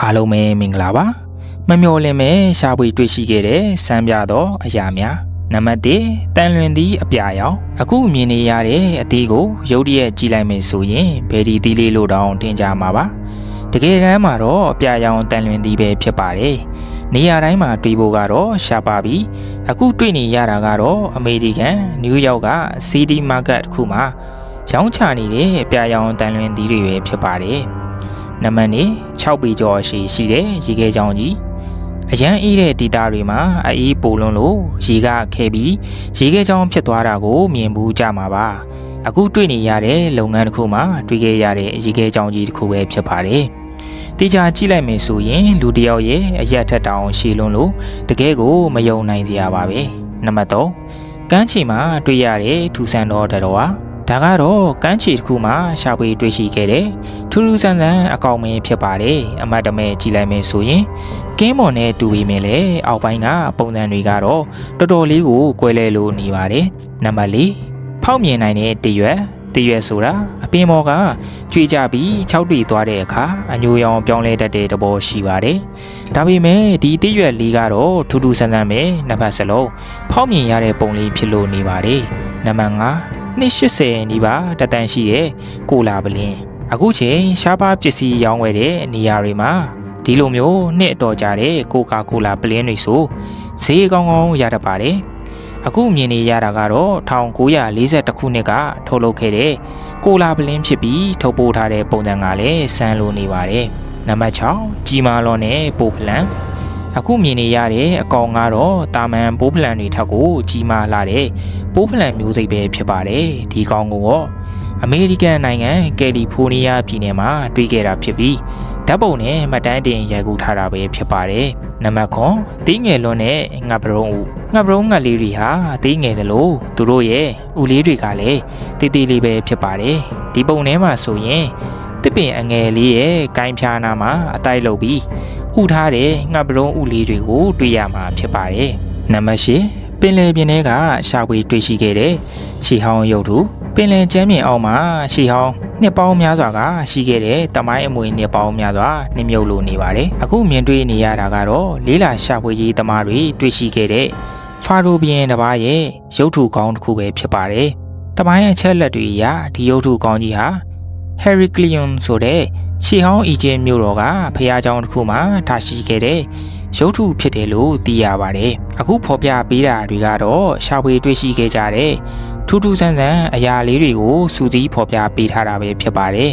အားလုံးပဲမင်္ဂလာပါမမျော်လင့်မဲ့ရှားပွေတွေ့ရှိခဲ့တဲ့စမ်းပြသောအရာများနံပါတ်1တန်လွင်သည့်အပြာရောင်အခုမြင်နေရတဲ့အသီးကိုရုတ်တရက်ကြည့်လိုက်မယ်ဆိုရင်ဘယ်ဒီသီးလေးလို့တောင်ထင်ကြမှာပါတကယ်တမ်းမှာတော့အပြာရောင်တန်လွင်သီးပဲဖြစ်ပါတယ်နေရာတိုင်းမှာတွေ့ဖို့ကတော့ရှားပါပြီအခုတွေ့နေရတာကတော့အမေရိကန်နယူးယောက်က City Market တစ်ခုမှာရောင်းချနေတဲ့အပြာရောင်တန်လွင်သီးတွေပဲဖြစ်ပါတယ်နံပါတ်2 6ပေကျော်ရှိတဲ့ရေခဲချောင်းကြီးအရန်အေးတဲ့ဒေတာတွေမှာအေးပိုလွန်းလို့ရေကခဲပြီးရေခဲချောင်းဖြစ်သွားတာကိုမြင်ဘူးကြမှာပါအခုတွေ့နေရတဲ့လုပ်ငန်းတစ်ခုမှာတွေ့ခဲ့ရတဲ့ရေခဲချောင်းကြီးတစ်ခုပဲဖြစ်ပါတယ်တေချာကြည့်လိုက်မယ်ဆိုရင်လူတစ်ယောက်ရဲ့အရက်ထက်တောင်ရှည်လွန်းလို့တကယ်ကိုမယုံနိုင်စရာပါပဲနံပါတ်3ကမ်းခြေမှာတွေ့ရတဲ့ထူဆန်းသောတတော်ဟာဒါကတော့ကမ်းခြေတစ်ခုမှာရှာဖွေတွေ့ရှိခဲ့တဲ့ထူးထူးဆန်းဆန်းအကောင်မင်းဖြစ်ပါတယ်အမတ်တမဲကြည့်လိုက်မယ်ဆိုရင်ကင်းမွန်နဲ့တူပြီးမြင်လေအောက်ပိုင်းကပုံစံတွေကတော့တော်တော်လေးကိုကွဲလဲလို့နေပါတယ်နံပါတ်4ဖောက်မြင်နိုင်တဲ့တရွက်ဆိုတာအပင်ပေါ်ကကျွေးကြပြီး၆တွေသွားတဲ့အခါအညိုရောင်ပြောင်းလဲတတ်တဲ့သဘောရှိပါတယ်ဒါပေမဲ့ဒီတရွက်လေးကတော့ထူးထူးဆန်းဆန်းပဲနှစ်ဖက်စလုံးဖောက်မြင်ရတဲ့ပုံလေးဖြစ်လို့နေပါတယ်နံပါတ်5280နီးပါးတတန်ရှိတဲ့ကိုလာပလင်းအခုချိန်ရှားပါပစ္စည်းရောင်းဝယ်တဲ့နေရာတွေမှာဒီလိုမျိုးနှစ်အတော်ကြတဲ့ကိုကာကိုလာပလင်းတွေဆိုဈေးကောင်းကောင်းရတတ်ပါတယ်အခုမြင်နေရတာကတော့1942ခုနှစ်ကထုတ်လုပ်ခဲ့တဲ့ကိုလာပလင်းဖြစ်ပြီးထုတ်ပိုးထားတဲ့ပုံစံကလည်းစမ်းလို့နေပါတယ်နံပါတ်6ကြီးမားလွန်တဲ့ပိုဖလန်အခုမြင်နေရတဲ့အကောင်ကတော့တာမန်ပိုးဖလန်တွေထက်ကိုကြီးမားလာတဲ့ပိုးဖလန်မျိုးစိတ်ပဲဖြစ်ပါတယ်ဒီကောင်ကိုအမေရိကန်နိုင်ငံကယ်လီဖိုးနီးယားပြည်နယ်မှာတွေ့ခဲ့တာဖြစ်ပြီးဓာတ်ပုံနဲ့မှတ်တမ်းတင်ရိုက်ကူးထားတာပဲဖြစ်ပါတယ်နံပါတ်9သေးငယ်လွန်းတဲ့ငှက်ပရုံးငှက်လေးတွေဟာသေးငယ်သလိုသူတို့ရဲ့ဥလေးတွေကလည်းတေးသေးလေးပဲဖြစ်ပါတယ်ဒီပုံထဲမှာဆိုရင်တစ်ပင်အငယ်လေးရဲ့ကိုင်းဖြားနာမှာအတိုက်လုပ်ပြီးဥထားတဲ့ငှက်ပရုံးဥလေးတွေကိုတွေ့ရမှာဖြစ်ပါတယ်နံပါတ်10ပင်လယ်ပြင်ထဲကရှာဖွေတွေ့ရှိခဲ့တဲ့ရှီဟောင်းရုပ်ထုပင်လယ်ကျမ်းပြင်အောက်မှာရှီဟောင်းနှစ်ပေါင်းများစွာကရှိခဲ့တဲ့တမိုင်းအမွေနှစ်ပေါင်းများစွာနှမြုပ်လို့နေပါတယ်အခုမြင်တွေ့နေရတာကတော့လေးလာရှာဖွေရေးသမားတွေတွေ့ရှိခဲ့တဲ့ဖာရိုဘီယန်တစ်ပါးရဲ့ရုပ်ထုကောင်းတစ်ခုပဲဖြစ်ပါတယ်တမိုင်းအချက်လက်တွေအရဒီရုပ်ထုကောင်းကြီးဟာဟယ်ရီကလီယွန်ဆိုတဲ့ရှီဟောင်းအီဂျင်မြို့တော်ကဖျားเจ้าတစ်ခုမှာထားရှိခဲ့တဲ့ရုပ်ထုဖြစ်တယ်လို့သိရပါတယ်အခုဖော်ပြပေးတာတွေကတော့ရှာဖွေတွေ့ရှိခဲ့ကြတဲ့ထူးထူးဆန်းဆန်းအရာလေးတွေကိုစူးစီးဖော်ပြပေးထားတာပဲဖြစ်ပါတယ်